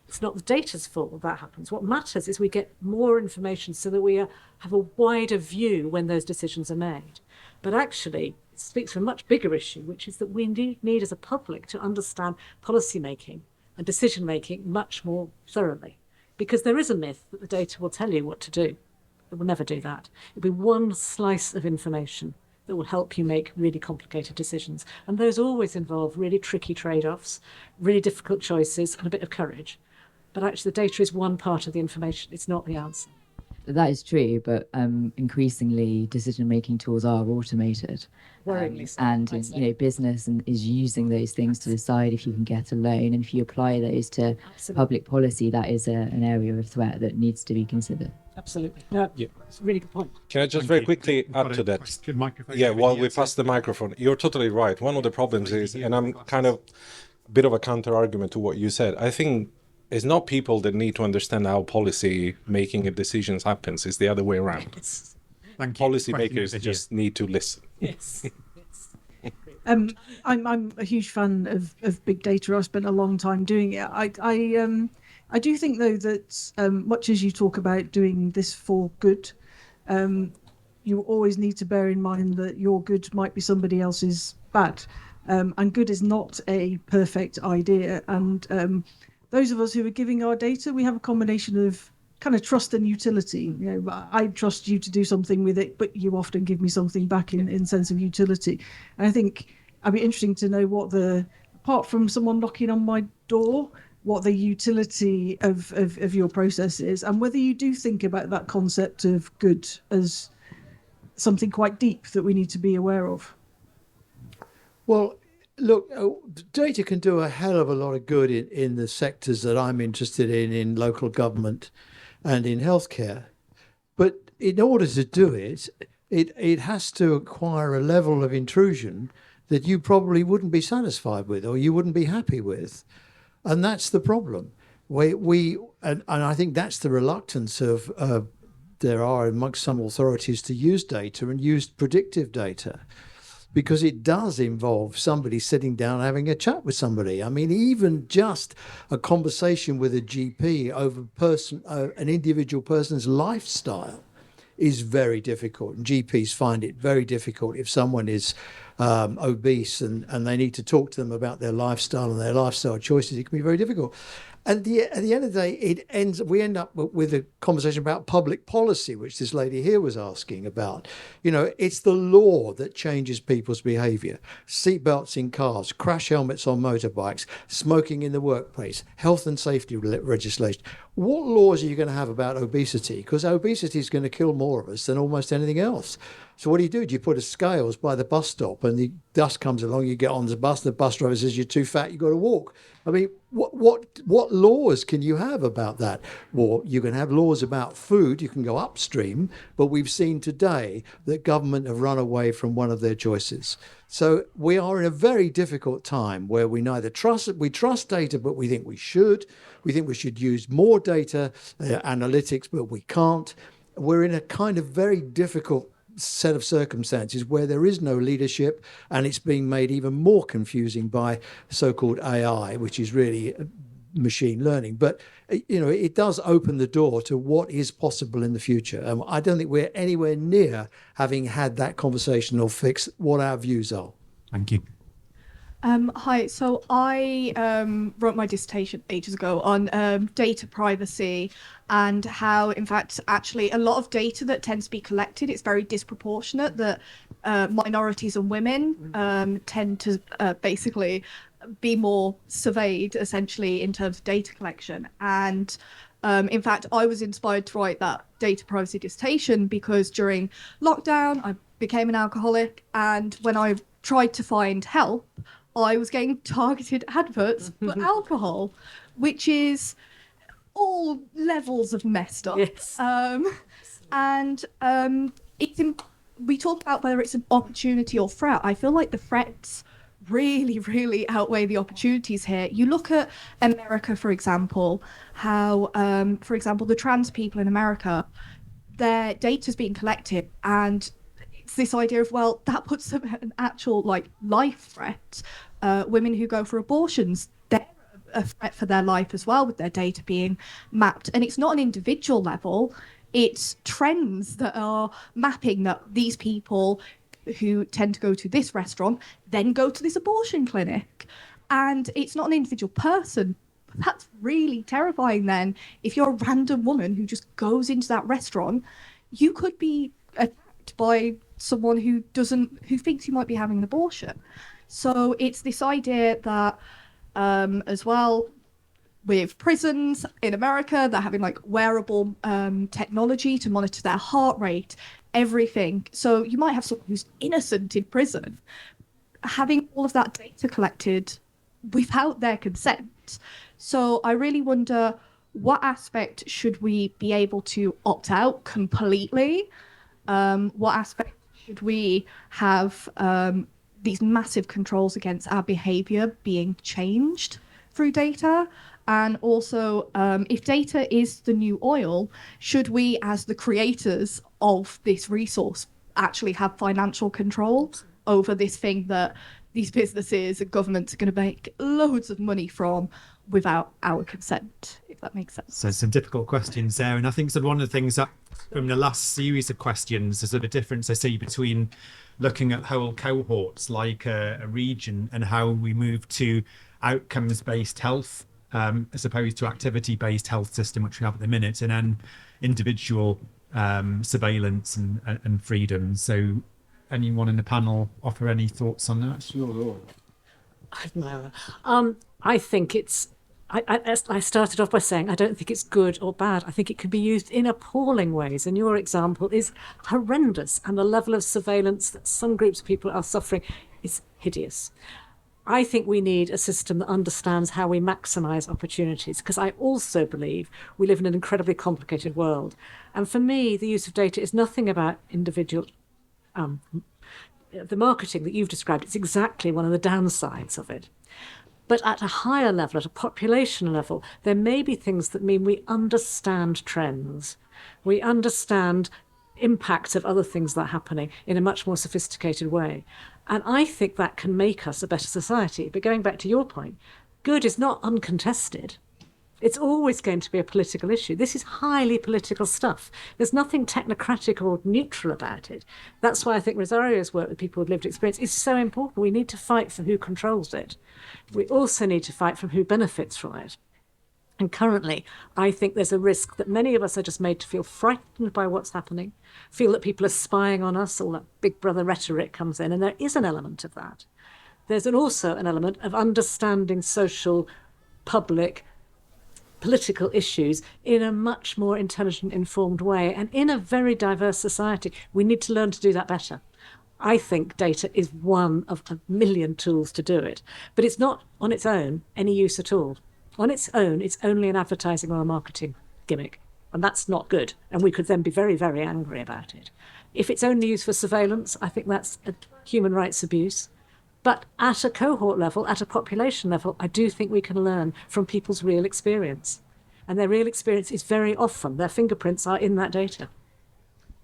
It's not the data's fault that happens. What matters is we get more information so that we have a wider view when those decisions are made. But actually, it speaks to a much bigger issue, which is that we need as a public to understand policy-making and decision-making much more thoroughly. Because there is a myth that the data will tell you what to do. It will never do that. It'll be one slice of information that will help you make really complicated decisions. And those always involve really tricky trade-offs, really difficult choices, and a bit of courage. But actually, the data is one part of the information. It's not the answer. That is true, but increasingly decision-making tools are automated. Worryingly so, and I'd say. you know, business is using those things to decide if you can get a loan, and if you apply those to public policy, that is an area of threat that needs to be considered. Absolutely. No, it's a really good point. Can I just very quickly add to that? Yeah, while we pass the microphone, you're totally right. One of the problems is, and I'm kind of a bit of a counter argument to what you said, I think it's not people that need to understand how policy making of decisions happens. It's the other way around. Policy makers just need to listen. Yes. I'm a huge fan of big data. I've spent a long time doing it. I do think, though, that much as you talk about doing this for good, you always need to bear in mind that your good might be somebody else's bad. And good is not a perfect idea. And those of us who are giving our data, we have a combination of kind of trust and utility. You know, I trust you to do something with it, but you often give me something back in sense of utility. And I think I'd be interesting to know what apart from someone knocking on my door, what the utility of your process is, and whether you do think about that concept of good as something quite deep that we need to be aware of. Well, look, data can do a hell of a lot of good in the sectors that I'm interested in local government and in healthcare. But in order to do it, it has to acquire a level of intrusion that you probably wouldn't be satisfied with or you wouldn't be happy with. And that's the problem. And I think that's the reluctance there are amongst some authorities to use data and use predictive data, because it does involve somebody sitting down having a chat with somebody. I mean, even just a conversation with a GP over an individual person's lifestyle is very difficult. And GPs find it very difficult if someone is obese and they need to talk to them about their lifestyle and their lifestyle choices. It can be very difficult. And at the end of the day, we end up with a conversation about public policy, which this lady here was asking about. You know, it's the law that changes people's behaviour. Seatbelts in cars, crash helmets on motorbikes, smoking in the workplace, health and safety legislation. What laws are you going to have about obesity? Because obesity is going to kill more of us than almost anything else. So what do? You put a scales by the bus stop and the dust comes along, you get on the bus driver says you're too fat, you've got to walk. I mean, what laws can you have about that? Well, you can have laws about food, you can go upstream, but we've seen today that government have run away from one of their choices. So we are in a very difficult time where we trust data, but we think we should. We think we should use more data analytics, but we can't. We're in a kind of very difficult set of circumstances where there is no leadership, and it's being made even more confusing by so-called AI, which is really machine learning. But you know, it does open the door to what is possible in the future. I don't think we're anywhere near having had that conversation or fixed what our views are. Thank you. Hi, so I wrote my dissertation ages ago on data privacy and how, in fact, actually a lot of data that tends to be collected, it's very disproportionate that minorities and women tend to basically be more surveyed, essentially, in terms of data collection. And in fact, I was inspired to write that data privacy dissertation because during lockdown, I became an alcoholic, and when I tried to find help, I was getting targeted adverts for alcohol, which is all levels of messed up. Yes. We talk about whether it's an opportunity or threat. I feel like the threats really, really outweigh the opportunities here. You look at America, for example, how, for example, the trans people in America, their data's being collected, and it's this idea of, well, that puts them at an actual life threat. Women who go for abortions, they're a threat for their life as well, with their data being mapped. And it's not an individual level, it's trends that are mapping that these people who tend to go to this restaurant then go to this abortion clinic. And it's not an individual person. That's really terrifying then. If you're a random woman who just goes into that restaurant, you could be attacked by someone who thinks you might be having an abortion. So it's this idea that as well, with prisons in America, they're having like wearable technology to monitor their heart rate, everything. So you might have someone who's innocent in prison having all of that data collected without their consent. So I really wonder, what aspect should we be able to opt out completely? What aspect should we have these massive controls against our behavior being changed through data? And also, if data is the new oil, should we, as the creators of this resource, actually have financial control over this thing that these businesses and governments are going to make loads of money from without our consent, if that makes sense? So some difficult questions there. And I think that one of the things that from the last series of questions, there's a difference I see between looking at whole cohorts like a region and how we move to outcomes-based health as opposed to activity-based health system, which we have at the minute, and then individual surveillance and freedom. So anyone in the panel offer any thoughts on that? Sure. I think it's. I started off by saying I don't think it's good or bad. I think it can be used in appalling ways. And your example is horrendous, and the level of surveillance that some groups of people are suffering is hideous. I think we need a system that understands how we maximize opportunities, because I also believe we live in an incredibly complicated world. And for me, the use of data is nothing about individual. The marketing that you've described, it's exactly one of the downsides of it. But at a higher level, at a population level, there may be things that mean we understand trends. We understand impacts of other things that are happening in a much more sophisticated way. And I think that can make us a better society. But going back to your point, good is not uncontested. It's always going to be a political issue. This is highly political stuff. There's nothing technocratic or neutral about it. That's why I think Rosario's work with people with lived experience is so important. We need to fight for who controls it. We also need to fight for who benefits from it. And currently, I think there's a risk that many of us are just made to feel frightened by what's happening, feel that people are spying on us, all that big brother rhetoric comes in, and there is an element of that. There's also an element of understanding social, public, political issues in a much more intelligent, informed way. And in a very diverse society, we need to learn to do that better. I think data is one of a million tools to do it, but it's not on its own any use at all. On its own, it's only an advertising or a marketing gimmick, and that's not good. And we could then be very, very angry about it. If it's only used for surveillance, I think that's a human rights abuse. But at a cohort level, at a population level, I do think we can learn from people's real experience. And their real experience is very often, their fingerprints are in that data.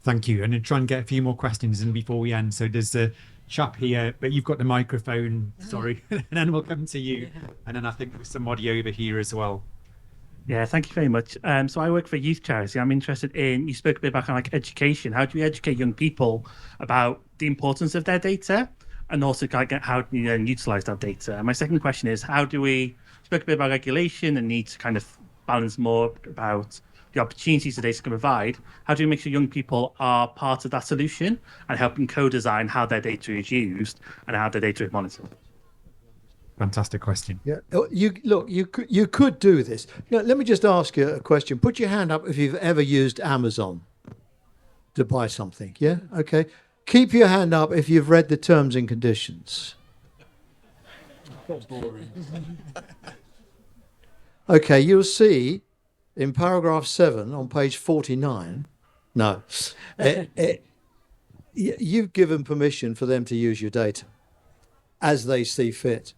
Thank you. And I'll try and get a few more questions in before we end. So there's a chap here, but you've got the microphone, sorry. And then we'll come to you. And then I think there's somebody over here as well. Yeah, thank you very much. So I work for a youth charity. I'm interested in, you spoke a bit about kind of like education. How do we educate young people about the importance of their data? And also kind of how do you then utilize that data? And my second question is, how do we spoke a bit about regulation and need to kind of balance more about the opportunities that data can provide? How do we make sure young people are part of that solution and helping co-design how their data is used and how their data is monitored? Fantastic question. Yeah, you could do this. Now, let me just ask you a question. Put your hand up if you've ever used Amazon to buy something. Yeah, okay. Keep your hand up if you've read the terms and conditions. Okay, you'll see in paragraph 7 on page 49, you've given permission for them to use your data as they see fit.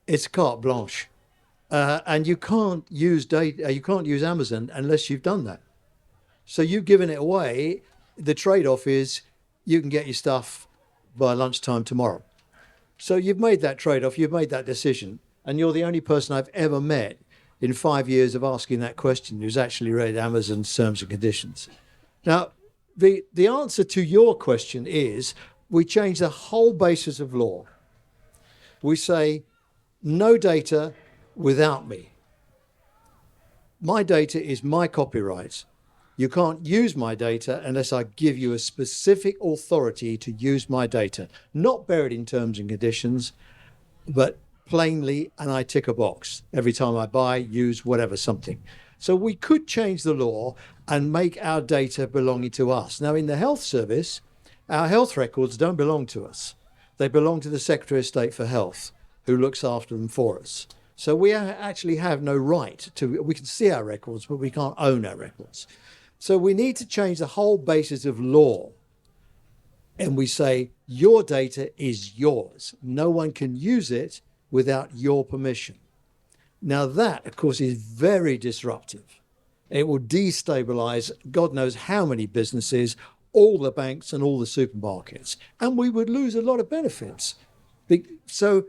It's carte blanche. And you can't use data, you can't use Amazon unless you've done that. So you've given it away. The trade-off is you can get your stuff by lunchtime tomorrow. So you've made that trade-off, you've made that decision, and you're the only person I've ever met in 5 years of asking that question who's actually read Amazon's terms and conditions. Now, the answer to your question is we change the whole basis of law. We say, no data without me. My data is my copyright. You can't use my data unless I give you a specific authority to use my data, not buried in terms and conditions, but plainly, and I tick a box every time I buy, use, whatever, something. So we could change the law and make our data belonging to us. Now, in the health service, our health records don't belong to us. They belong to the Secretary of State for Health, who looks after them for us. So we actually have no right to, we can see our records, but we can't own our records. So we need to change the whole basis of law. And we say, your data is yours. No one can use it without your permission. Now that, of course, is very disruptive. It will destabilize God knows how many businesses, all the banks and all the supermarkets. And we would lose a lot of benefits. So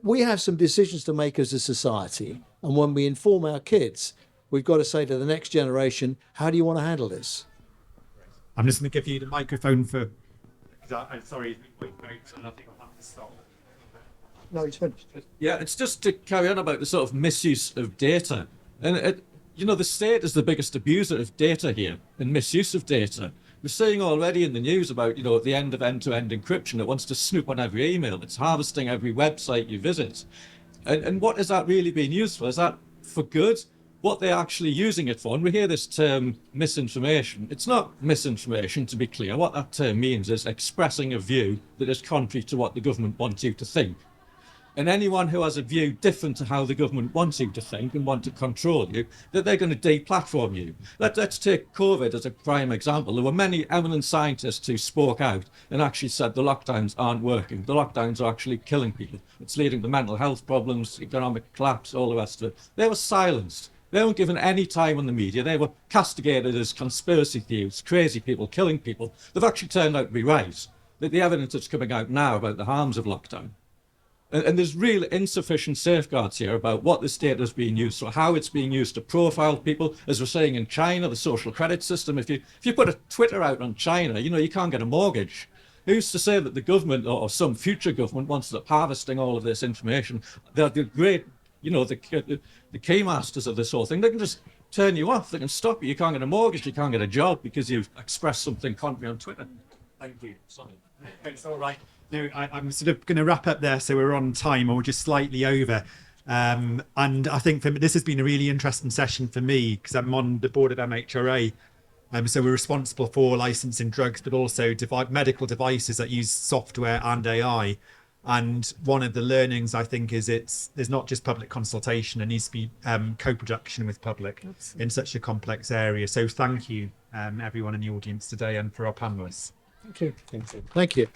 we have some decisions to make as a society. And when we inform our kids, we've got to say to the next generation, how do you want to handle this? I'm just going to give you the microphone for... I'm sorry, and I think I'll have to stop. No, it's finished. Yeah, it's just to carry on about the sort of misuse of data. And, the state is the biggest abuser of data here and misuse of data. We're seeing already in the news about, the end of end-to-end encryption. It wants to snoop on every email. It's harvesting every website you visit. And what is that really being used for? Is that for good? What they're actually using it for, and we hear this term misinformation. It's not misinformation, to be clear. What that term means is expressing a view that is contrary to what the government wants you to think. And anyone who has a view different to how the government wants you to think and want to control you, that they're going to deplatform you. Let's take COVID as a prime example. There were many eminent scientists who spoke out and actually said the lockdowns aren't working. The lockdowns are actually killing people. It's leading to mental health problems, economic collapse, all the rest of it. They were silenced. They weren't given any time on the media. They were castigated as conspiracy theories, crazy people, killing people. They've actually turned out to be right. The evidence that's coming out now about the harms of lockdown. And there's real insufficient safeguards here about what this data is being used for, how it's being used to profile people. As we're saying in China, the social credit system, if you put a Twitter out on China, you can't get a mortgage. Who's to say that the government or some future government wants to harvesting all of this information? They're the great, the key masters of this whole thing. They can just turn you off. They can stop you. You can't get a mortgage. You can't get a job because you've expressed something contrary on Twitter. Thank you. Sorry. It's all right. No, I'm sort of going to wrap up there so we're on time or just slightly over. And I think this has been a really interesting session for me because I'm on the board of MHRA. So we're responsible for licensing drugs, but also medical devices that use software and AI. And one of the learnings, I think, is there's not just public consultation. It needs to be co-production with public in such a complex area. So thank you, everyone in the audience today and for our panelists. Thank you. Thank you.